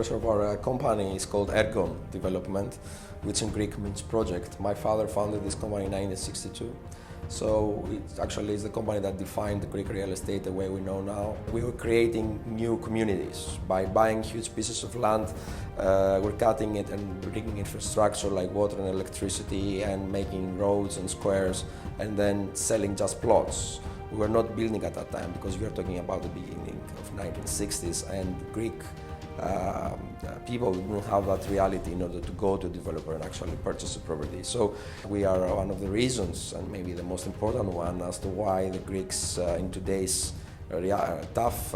headquarters of our company is called Ergon Development, which in Greek means project. My father founded this company in 1962. So it actually is the company that defined the Greek real estate the way we know now. We were creating new communities by buying huge pieces of land. We're cutting it and bringing infrastructure like water and electricity and making roads and squares and then selling just plots. We were not building at that time because we are talking about the beginning of 1960s, and Greek people didn't have that reality in order to go to a developer and actually purchase a property. So we are one of the reasons, and maybe the most important one, as to why the Greeks in today's tough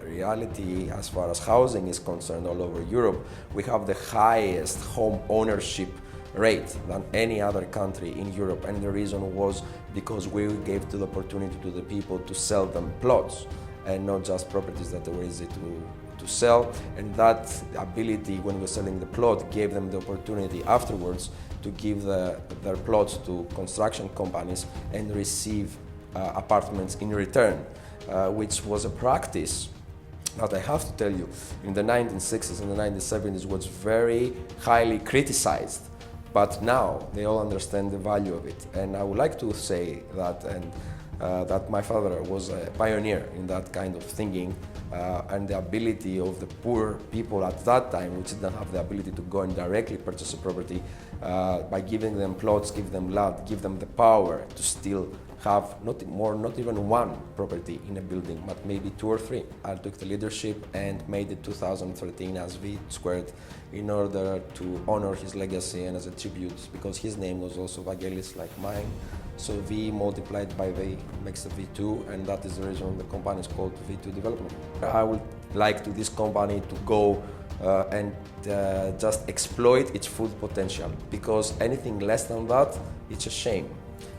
reality as far as housing is concerned all over Europe, we have the highest home ownership rate than any other country in Europe, and the reason was because we gave the opportunity to the people to sell them plots and not just properties that were easy to sell. And that ability, when we're selling the plot, gave them the opportunity afterwards to give their plots to construction companies and receive apartments in return, which was a practice that I have to tell you, in the 1960s and the 1970s was very highly criticized. But now they all understand the value of it. And I would like to say that, that my father was a pioneer in that kind of thinking, and the ability of the poor people at that time, which didn't have the ability to go and directly purchase a property, by giving them plots, give them land, give them the power to still have not even one property in a building, but maybe 2 or 3. I took the leadership and made it 2013 as V squared in order to honor his legacy and as a tribute, because his name was also Vaggelis like mine. So V multiplied by V makes the V2, and that is the reason the company is called V2 Development. I would like to this company to go and just exploit its full potential, because anything less than that, it's a shame.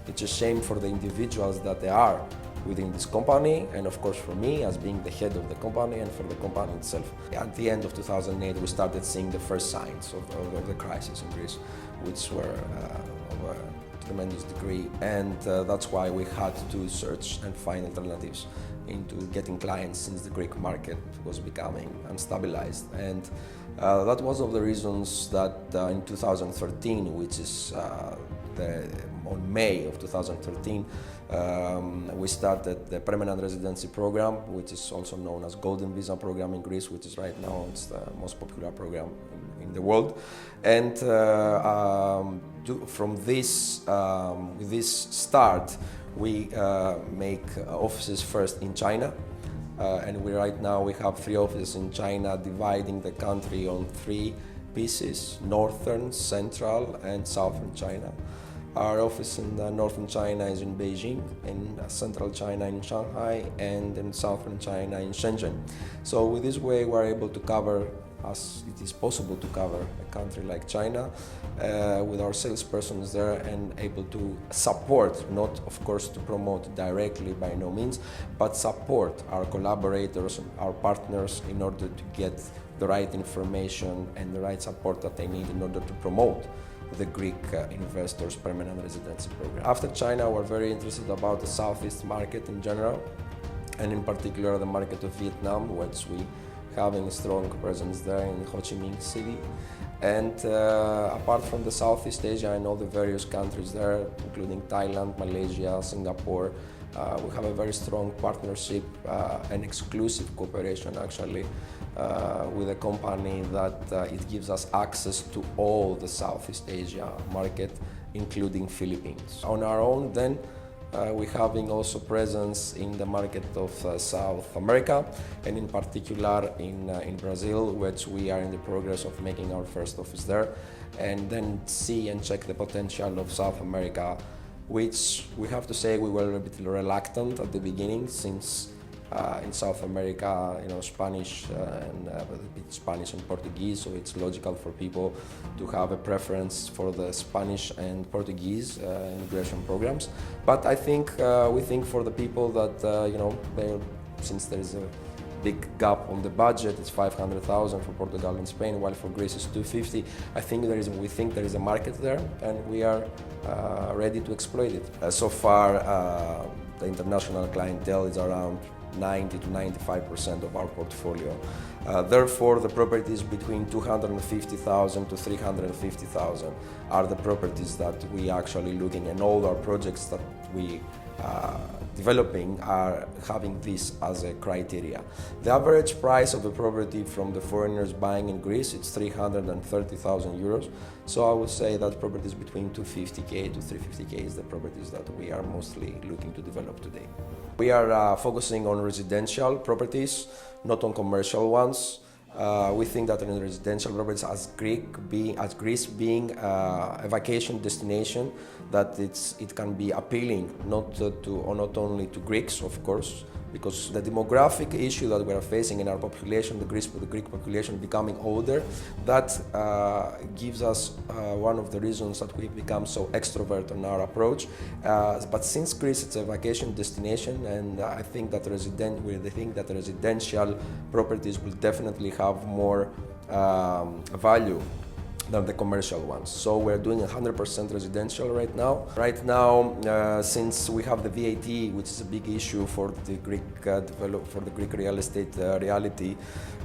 It's a shame for the individuals that they are within this company, and of course for me as being the head of the company and for the company itself. At the end of 2008 we started seeing the first signs of the crisis in Greece, which were of a tremendous degree, and that's why we had to search and find alternatives into getting clients, since the Greek market was becoming unstabilized. And that was one of the reasons that in 2013, which is on May of 2013, we started the permanent residency program, which is also known as Golden Visa program in Greece, which is right now it's the most popular program in the world. And from this, with this start, we make offices first in China. And right now we have 3 offices in China, dividing the country on 3 pieces: northern, central, and southern China. Our office in northern China is in Beijing, in central China in Shanghai, and in southern China in Shenzhen. So with this way we're able to cover, as it is possible to cover a country like China, with our salespersons there, and able to support, not of course to promote directly by no means, but support our collaborators, our partners, in order to get the right information and the right support that they need in order to promote the Greek investors' permanent residency program. After China, we're very interested about the Southeast market in general, and in particular the market of Vietnam, which we having a strong presence there in Ho Chi Minh City. And apart from the Southeast Asia and all the various countries there, including Thailand, Malaysia, Singapore, we have a very strong partnership and exclusive cooperation actually with a company that it gives us access to all the Southeast Asia market, including Philippines. On our own then, we're having also presence in the market of South America, and in particular in Brazil, which we are in the progress of making our first office there, and then see and check the potential of South America, which we have to say we were a bit reluctant at the beginning, since in South America, Spanish and a bit Spanish and Portuguese, so it's logical for people to have a preference for the Spanish and Portuguese immigration programs. But I think we think for the people that since there is a big gap on the budget, it's 500,000 for Portugal and Spain, while for Greece it's 250. We think there is a market there, and we are ready to exploit it. So far, the international clientele is around 90 to 95% of our portfolio. Therefore, the properties between 250,000 to 350,000 are the properties that we actually looking, and all our projects that we developing are having this as a criteria. The average price of the property from the foreigners buying in Greece, it's 330,000 euros. So I would say that properties between 250k to 350k is the properties that we are mostly looking to develop today. We are focusing on residential properties, not on commercial ones. We think that in residential properties, as Greece being a vacation destination, that it can be appealing not only to Greeks, of course, because the demographic issue that we are facing in our population, the Greek population becoming older, that gives us one of the reasons that we've become so extrovert on our approach. But since Greece is a vacation destination, and I think that residential properties will definitely have more value than the commercial ones. So we're doing 100% residential right now. Right now, since we have the VAT, which is a big issue for the Greek for the Greek real estate reality,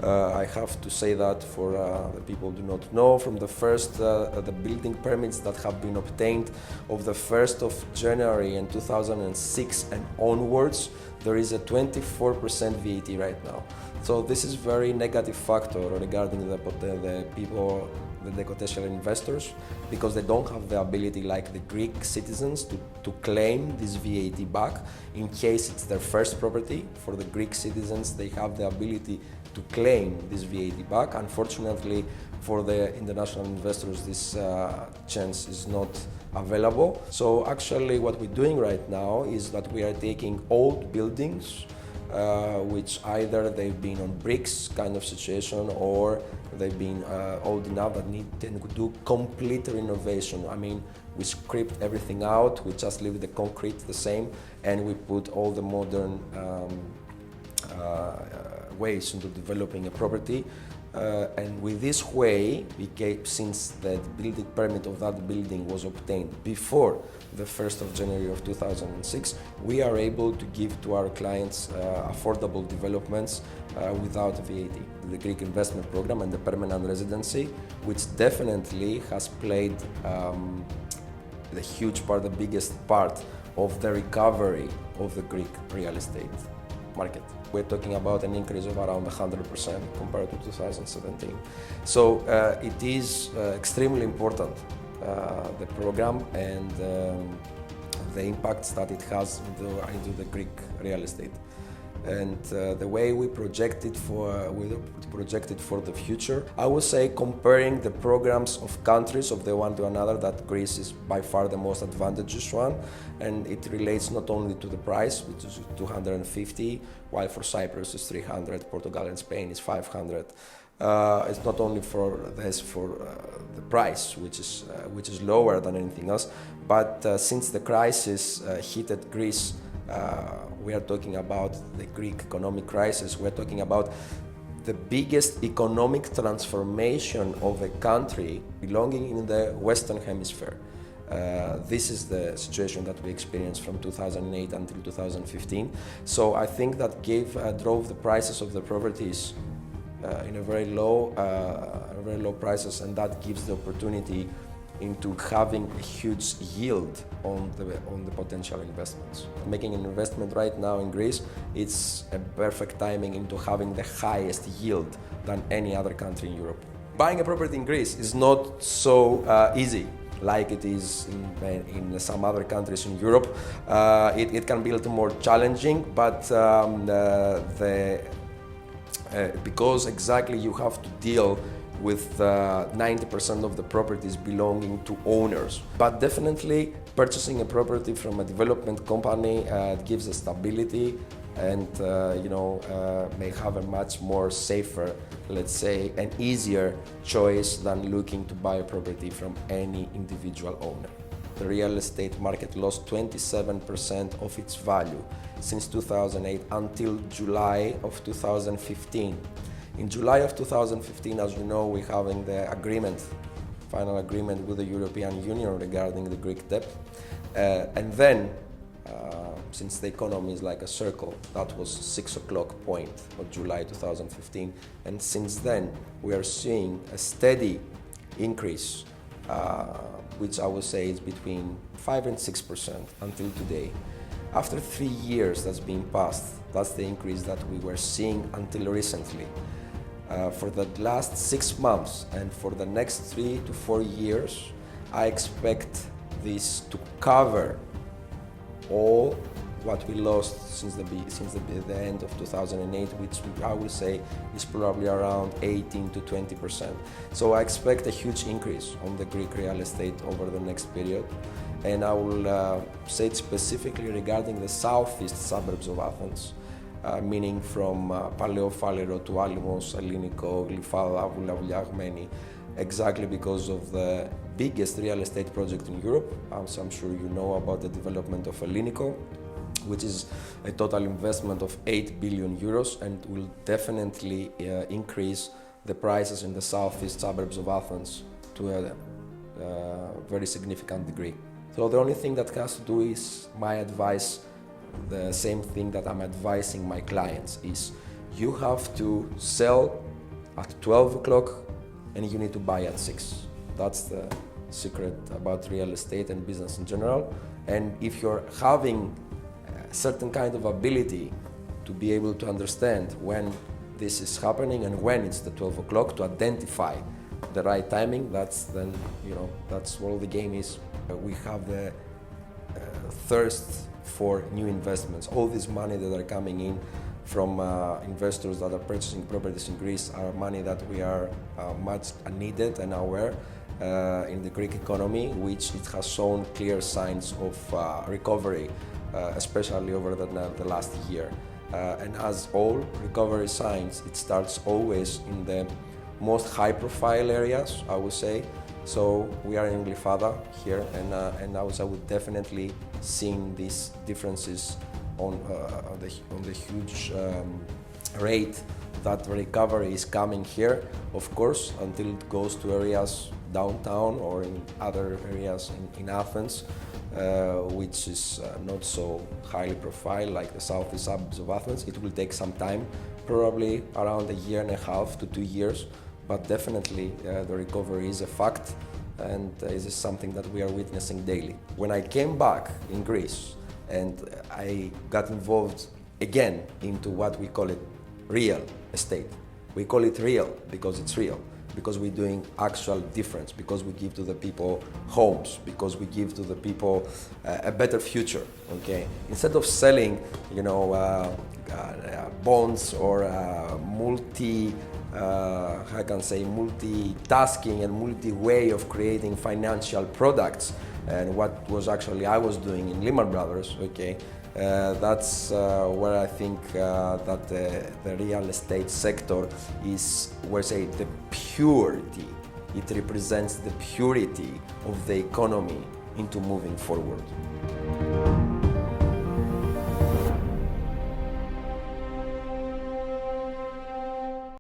I have to say that for the people who do not know, from the first the building permits that have been obtained of the 1st of January in 2006 and onwards, there is a 24% VAT right now. So this is very negative factor regarding the people, the potential investors, because they don't have the ability like the Greek citizens to claim this VAT back in case it's their first property. For the Greek citizens, they have the ability to claim this VAT back. Unfortunately, for the international investors, this chance is not available. So actually what we're doing right now is that we are taking old buildings which either they've been on bricks kind of situation, or they've been old enough that need to do complete renovation. I mean, we stripped everything out, we just leave the concrete the same, and we put all the modern ways into developing a property. And with this way, since the building permit of that building was obtained before the 1st of January of 2006, we are able to give to our clients affordable developments without VAT. The Greek investment program and the permanent residency, which definitely has played the huge part, the biggest part of the recovery of the Greek real estate market. We're talking about an increase of around 100% compared to 2017. So it is extremely important, the program and the impacts that it has into the Greek real estate. And the way we projected for the future, I would say comparing the programs of countries of the one to another, that Greece is by far the most advantageous one, and it relates not only to the price, which is 250, while for Cyprus is 300, Portugal and Spain is 500. It's not only for the price, which is lower than anything else, but since the crisis hit Greece, we are talking about the Greek economic crisis. We're talking about the biggest economic transformation of a country belonging in the Western Hemisphere. This is the situation that we experienced from 2008 until 2015. So I think that drove the prices of the properties in a very low prices, and that gives the opportunity into having a huge yield on the potential investments. Making an investment right now in Greece, it's a perfect timing into having the highest yield than any other country in Europe. Buying a property in Greece is not so easy like it is in some other countries in Europe. It can be a little more challenging, but because exactly you have to deal with 90% of the properties belonging to owners. But definitely purchasing a property from a development company gives a stability and may have a much more safer, let's say, and easier choice than looking to buy a property from any individual owner. The real estate market lost 27% of its value since 2008 until July of 2015. In July of 2015, as you know, we're having the final agreement with the European Union regarding the Greek debt. And then since the economy is like a circle, that was 6 o'clock point of July 2015, and since then we are seeing a steady increase, which I would say is between 5 and 6% until today. After 3 years that's been passed, that's the increase that we were seeing until recently. For the last 6 months and for the next 3 to 4 years, I expect this to cover all what we lost since the end of 2008, which I would say is probably around 18 to 20%. So I expect a huge increase on the Greek real estate over the next period. And I will say it specifically regarding the southeast suburbs of Athens, meaning from Paleo Falero to Alimos, Elliniko, Glyfada, Voulavoulia, Armeni, exactly because of the biggest real estate project in Europe. So I'm sure you know about the development of Elliniko, which is a total investment of 8 billion euros and will definitely increase the prices in the southeast suburbs of Athens to a very significant degree. So the only thing that has to do is my advice, the same thing that I'm advising my clients, is you have to sell at 12 o'clock and you need to buy at 6. That's the secret about real estate and business in general. And if you're having a certain kind of ability to be able to understand when this is happening and when it's the 12 o'clock, to identify the right timing, that's then, that's all the game is. We have the thirst for new investments. All this money that are coming in from investors that are purchasing properties in Greece are money that we are much needed and aware in the Greek economy, which it has shown clear signs of recovery, especially over the last year. And as all recovery signs, it starts always in the most high-profile areas, I would say. So we are in Glyfada here, and I would definitely seeing these differences on the huge rate that recovery is coming here, of course, until it goes to areas downtown or in other areas in Athens, which is not so highly profile like the southeast suburbs of Athens. It will take some time, probably around 1.5 to 2 years, but definitely the recovery is a fact, and this is something that we are witnessing daily. When I came back in Greece and I got involved again into what we call it real estate. We call it real because it's real, because we're doing actual difference, because we give to the people homes, because we give to the people a better future, okay? Instead of selling, bonds or multitasking and multi-way of creating financial products, and what was actually I was doing in Lehman Brothers, okay? That's where I think that the real estate sector is, the purity. It represents the purity of the economy into moving forward.